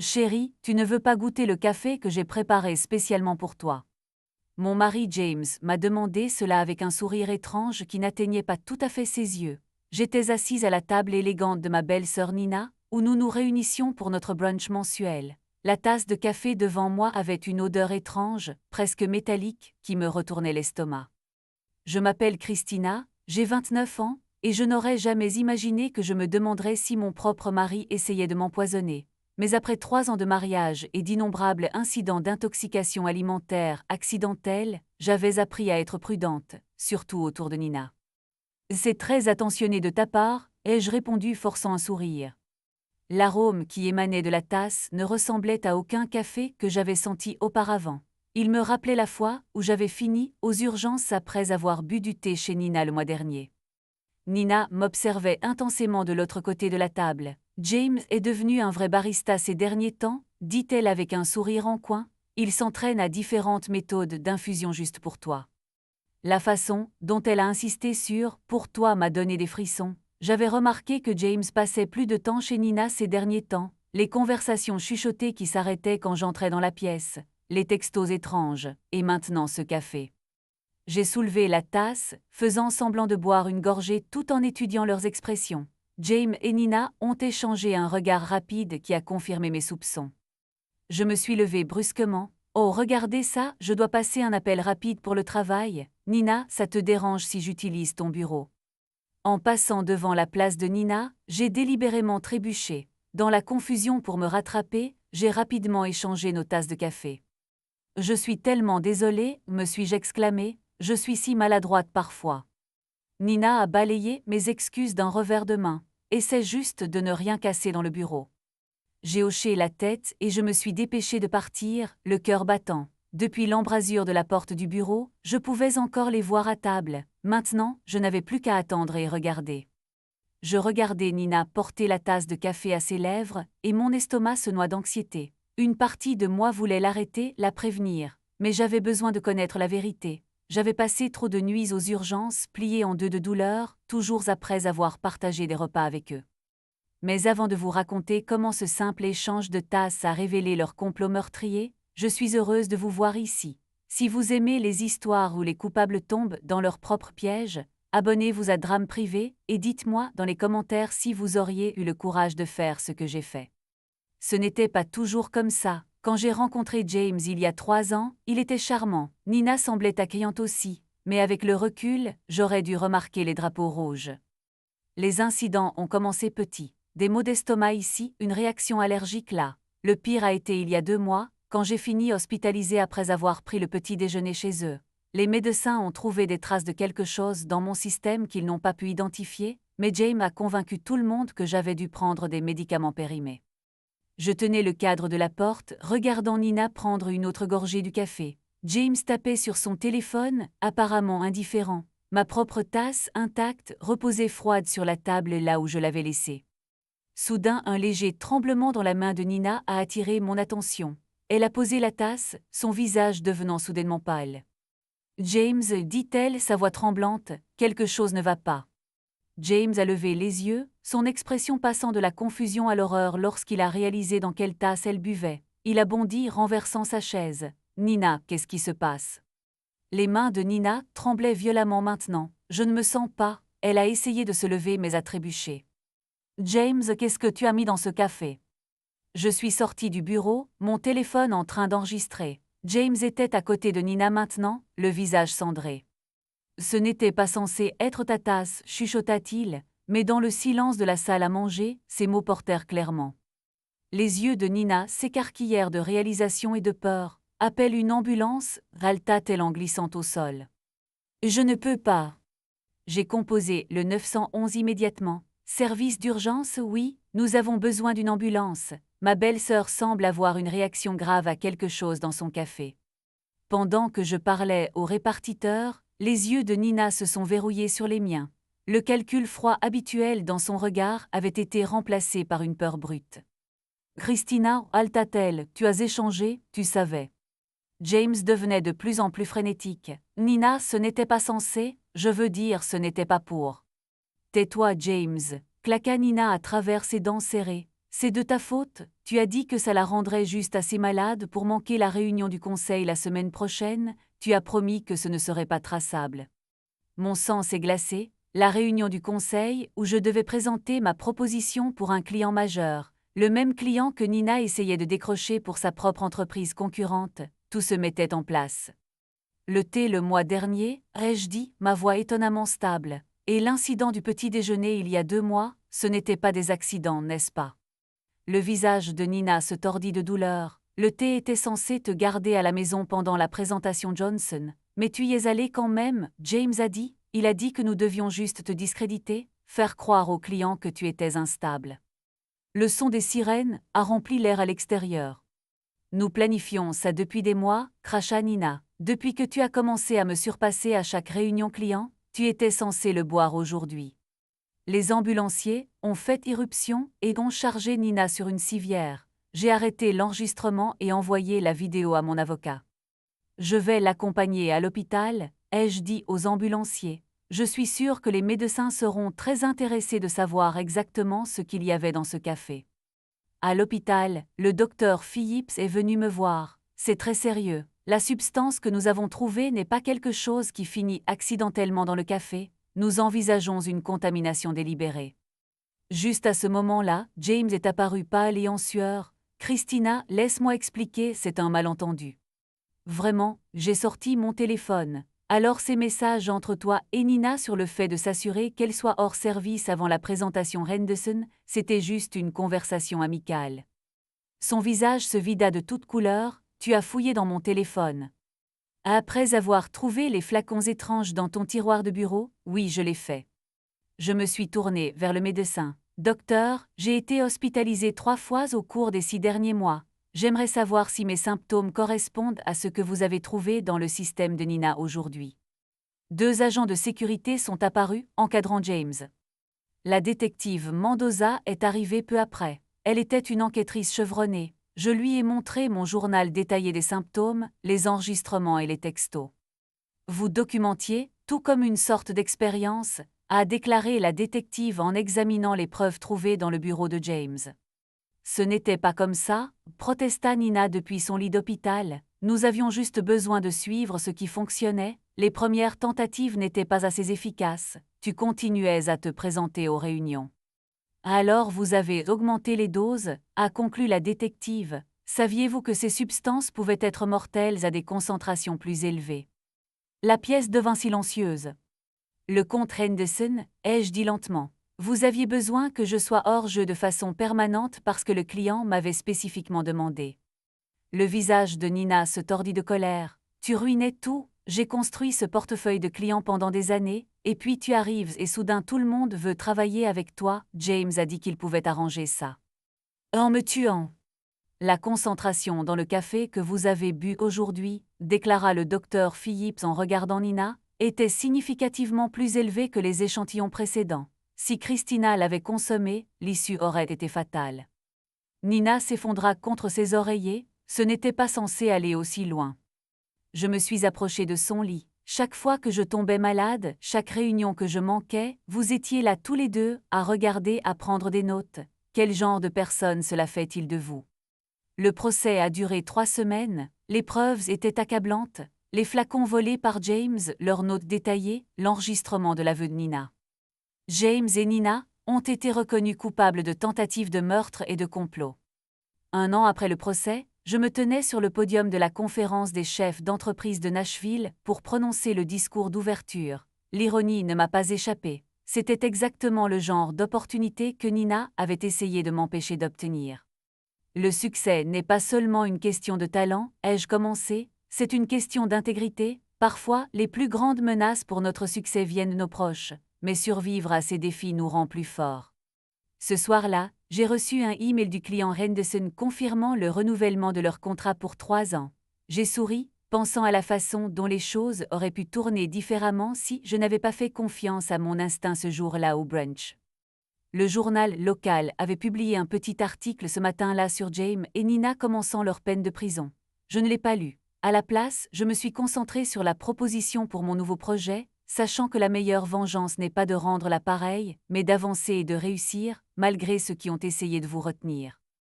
Chérie, tu ne veux pas goûter le café que j'ai préparé spécialement pour toi. Mon mari James m'a demandé cela avec un sourire étrange qui n'atteignait pas tout à fait ses yeux. J'étais assise à la table élégante de ma belle-sœur Nina, où nous nous réunissions pour notre brunch mensuel. La tasse de café devant moi avait une odeur étrange, presque métallique, qui me retournait l'estomac. Je m'appelle Christina, j'ai 29 ans, et je n'aurais jamais imaginé que je me demanderais si mon propre mari essayait de m'empoisonner. Mais après 3 ans de mariage et d'innombrables incidents d'intoxication alimentaire accidentelle, j'avais appris à être prudente, surtout autour de Nina. C'est très attentionné de ta part, ai-je répondu forçant un sourire. L'arôme qui émanait de la tasse ne ressemblait à aucun café que j'avais senti auparavant. Il me rappelait la fois où j'avais fini aux urgences après avoir bu du thé chez Nina le mois dernier. Nina m'observait intensément de l'autre côté de la table. James est devenu un vrai barista ces derniers temps, dit-elle avec un sourire en coin. Il s'entraîne à différentes méthodes d'infusion juste pour toi. La façon dont elle a insisté sur « pour toi » m'a donné des frissons. J'avais remarqué que James passait plus de temps chez Nina ces derniers temps, les conversations chuchotées qui s'arrêtaient quand j'entrais dans la pièce, les textos étranges, et maintenant ce café. J'ai soulevé la tasse, faisant semblant de boire une gorgée tout en étudiant leurs expressions. James et Nina ont échangé un regard rapide qui a confirmé mes soupçons. Je me suis levée brusquement. « Oh, regardez ça, je dois passer un appel rapide pour le travail. Nina, ça te dérange si j'utilise ton bureau ?» En passant devant la place de Nina, j'ai délibérément trébuché. Dans la confusion pour me rattraper, j'ai rapidement échangé nos tasses de café. « Je suis tellement désolée, me suis-je exclamée, je suis si maladroite parfois. » Nina a balayé mes excuses d'un revers de main. « Essaie juste de ne rien casser dans le bureau. » J'ai hoché la tête et je me suis dépêchée de partir, le cœur battant. Depuis l'embrasure de la porte du bureau, je pouvais encore les voir à table. Maintenant, je n'avais plus qu'à attendre et regarder. Je regardais Nina porter la tasse de café à ses lèvres, et mon estomac se noie d'anxiété. Une partie de moi voulait l'arrêter, la prévenir, mais j'avais besoin de connaître la vérité. J'avais passé trop de nuits aux urgences, pliée en deux de douleur, toujours après avoir partagé des repas avec eux. Mais avant de vous raconter comment ce simple échange de tasses a révélé leur complot meurtrier, je suis heureuse de vous voir ici. Si vous aimez les histoires où les coupables tombent dans leur propre piège, abonnez-vous à Drame Privé et dites-moi dans les commentaires si vous auriez eu le courage de faire ce que j'ai fait. Ce n'était pas toujours comme ça. Quand j'ai rencontré James il y a 3 ans, il était charmant. Nina semblait accueillante aussi, mais avec le recul, j'aurais dû remarquer les drapeaux rouges. Les incidents ont commencé petits. Des maux d'estomac ici, une réaction allergique là. Le pire a été il y a 2 mois, quand j'ai fini hospitalisée après avoir pris le petit déjeuner chez eux. Les médecins ont trouvé des traces de quelque chose dans mon système qu'ils n'ont pas pu identifier, mais James a convaincu tout le monde que j'avais dû prendre des médicaments périmés. Je tenais le cadre de la porte, regardant Nina prendre une autre gorgée du café. James tapait sur son téléphone, apparemment indifférent. Ma propre tasse, intacte, reposait froide sur la table là où je l'avais laissée. Soudain, un léger tremblement dans la main de Nina a attiré mon attention. Elle a posé la tasse, son visage devenant soudainement pâle. « James, dit-elle, sa voix tremblante, quelque chose ne va pas. » James a levé les yeux, son expression passant de la confusion à l'horreur lorsqu'il a réalisé dans quelle tasse elle buvait. Il a bondi, renversant sa chaise. « Nina, qu'est-ce qui se passe ?» Les mains de Nina tremblaient violemment maintenant. « Je ne me sens pas. » Elle a essayé de se lever mais a trébuché. « James, qu'est-ce que tu as mis dans ce café ?» Je suis sortie du bureau, mon téléphone en train d'enregistrer. James était à côté de Nina maintenant, le visage cendré. « Ce n'était pas censé être ta tasse, chuchota-t-il, mais dans le silence de la salle à manger, ces mots portèrent clairement. Les yeux de Nina s'écarquillèrent de réalisation et de peur. « Appelle une ambulance » râleta-t-elle en glissant au sol. « Je ne peux pas. » J'ai composé le 911 immédiatement. « Service d'urgence, oui, nous avons besoin d'une ambulance. » Ma belle-sœur semble avoir une réaction grave à quelque chose dans son café. Pendant que je parlais au répartiteur, les yeux de Nina se sont verrouillés sur les miens. Le calcul froid habituel dans son regard avait été remplacé par une peur brute. « Christina, halta-t-elle, tu as échangé, tu savais. » James devenait de plus en plus frénétique. « Nina, ce n'était pas censé, je veux dire ce n'était pas pour. »« Tais-toi, James, claqua Nina à travers ses dents serrées. C'est de ta faute, Tu as dit que ça la rendrait juste assez malade pour manquer la réunion du conseil la semaine prochaine, tu as promis que ce ne serait pas traçable. Mon sang s'est glacé, la réunion du conseil où je devais présenter ma proposition pour un client majeur, le même client que Nina essayait de décrocher pour sa propre entreprise concurrente, tout se mettait en place. Le mois dernier, ai-je dit, ma voix étonnamment stable, et l'incident du petit déjeuner il y a 2 mois, ce n'étaient pas des accidents, n'est-ce pas? Le visage de Nina se tordit de douleur. Le thé était censé te garder à la maison pendant la présentation Johnson, mais tu y es allé quand même, James a dit. Il a dit que nous devions juste te discréditer, faire croire aux clients que tu étais instable. Le son des sirènes a rempli l'air à l'extérieur. Nous planifions ça depuis des mois, cracha Nina. Depuis que tu as commencé à me surpasser à chaque réunion client, tu étais censé le boire aujourd'hui. Les ambulanciers ont fait irruption et ont chargé Nina sur une civière. J'ai arrêté l'enregistrement et envoyé la vidéo à mon avocat. Je vais l'accompagner à l'hôpital, ai-je dit aux ambulanciers. Je suis sûre que les médecins seront très intéressés de savoir exactement ce qu'il y avait dans ce café. À l'hôpital, le docteur Phillips est venu me voir. C'est très sérieux. La substance que nous avons trouvée n'est pas quelque chose qui finit accidentellement dans le café. Nous envisageons une contamination délibérée. Juste à ce moment-là, James est apparu pâle et en sueur. Christina, laisse-moi expliquer, c'est un malentendu. Vraiment, j'ai sorti mon téléphone. Alors ces messages entre toi et Nina sur le fait de s'assurer qu'elle soit hors service avant la présentation Henderson, c'était juste une conversation amicale. Son visage se vida de toutes couleurs, tu as fouillé dans mon téléphone. Après avoir trouvé les flacons étranges dans ton tiroir de bureau, oui, je l'ai fait. Je me suis tournée vers le médecin. Docteur, j'ai été hospitalisée 3 fois au cours des 6 derniers mois. J'aimerais savoir si mes symptômes correspondent à ce que vous avez trouvé dans le système de Nina aujourd'hui. 2 agents de sécurité sont apparus, encadrant James. La détective Mendoza est arrivée peu après. Elle était une enquêtrice chevronnée. Je lui ai montré mon journal détaillé des symptômes, les enregistrements et les textos. Vous documentiez, tout comme une sorte d'expérience, a déclaré la détective en examinant les preuves trouvées dans le bureau de James. Ce n'était pas comme ça, protesta Nina depuis son lit d'hôpital. Nous avions juste besoin de suivre ce qui fonctionnait, les premières tentatives n'étaient pas assez efficaces, tu continuais à te présenter aux réunions. Alors vous avez augmenté les doses, a conclu la détective. Saviez-vous que ces substances pouvaient être mortelles à des concentrations plus élevées? La pièce devint silencieuse. Le comte Henderson, ai-je dit lentement. Vous aviez besoin que je sois hors jeu de façon permanente parce que le client m'avait spécifiquement demandé. Le visage de Nina se tordit de colère. Tu ruinais tout, j'ai construit ce portefeuille de clients pendant des années, et puis tu arrives et soudain tout le monde veut travailler avec toi, James a dit qu'il pouvait arranger ça. En me tuant. La concentration dans le café que vous avez bu aujourd'hui, déclara le docteur Phillips en regardant Nina, était significativement plus élevée que les échantillons précédents. Si Christina l'avait consommé, l'issue aurait été fatale. Nina s'effondra contre ses oreillers, ce n'était pas censé aller aussi loin. Je me suis approchée de son lit. Chaque fois que je tombais malade, chaque réunion que je manquais, vous étiez là tous les deux, à regarder, à prendre des notes. Quel genre de personne cela fait-il de vous? Le procès a duré 3 semaines, les preuves étaient accablantes, les flacons volés par James, leurs notes détaillées, l'enregistrement de l'aveu de Nina. James et Nina ont été reconnus coupables de tentative de meurtre et de complot. 1 an après le procès, je me tenais sur le podium de la conférence des chefs d'entreprise de Nashville pour prononcer le discours d'ouverture. L'ironie ne m'a pas échappé. C'était exactement le genre d'opportunité que Nina avait essayé de m'empêcher d'obtenir. Le succès n'est pas seulement une question de talent, ai-je commencé, c'est une question d'intégrité. Parfois, les plus grandes menaces pour notre succès viennent de nos proches, mais survivre à ces défis nous rend plus forts. Ce soir-là, j'ai reçu un email du client Henderson confirmant le renouvellement de leur contrat pour 3 ans. J'ai souri, pensant à la façon dont les choses auraient pu tourner différemment si je n'avais pas fait confiance à mon instinct ce jour-là au brunch. Le journal local avait publié un petit article ce matin-là sur James et Nina commençant leur peine de prison. Je ne l'ai pas lu. À la place, je me suis concentrée sur la proposition pour mon nouveau projet, sachant que la meilleure vengeance n'est pas de rendre la pareille, mais d'avancer et de réussir, malgré ceux qui ont essayé de vous retenir.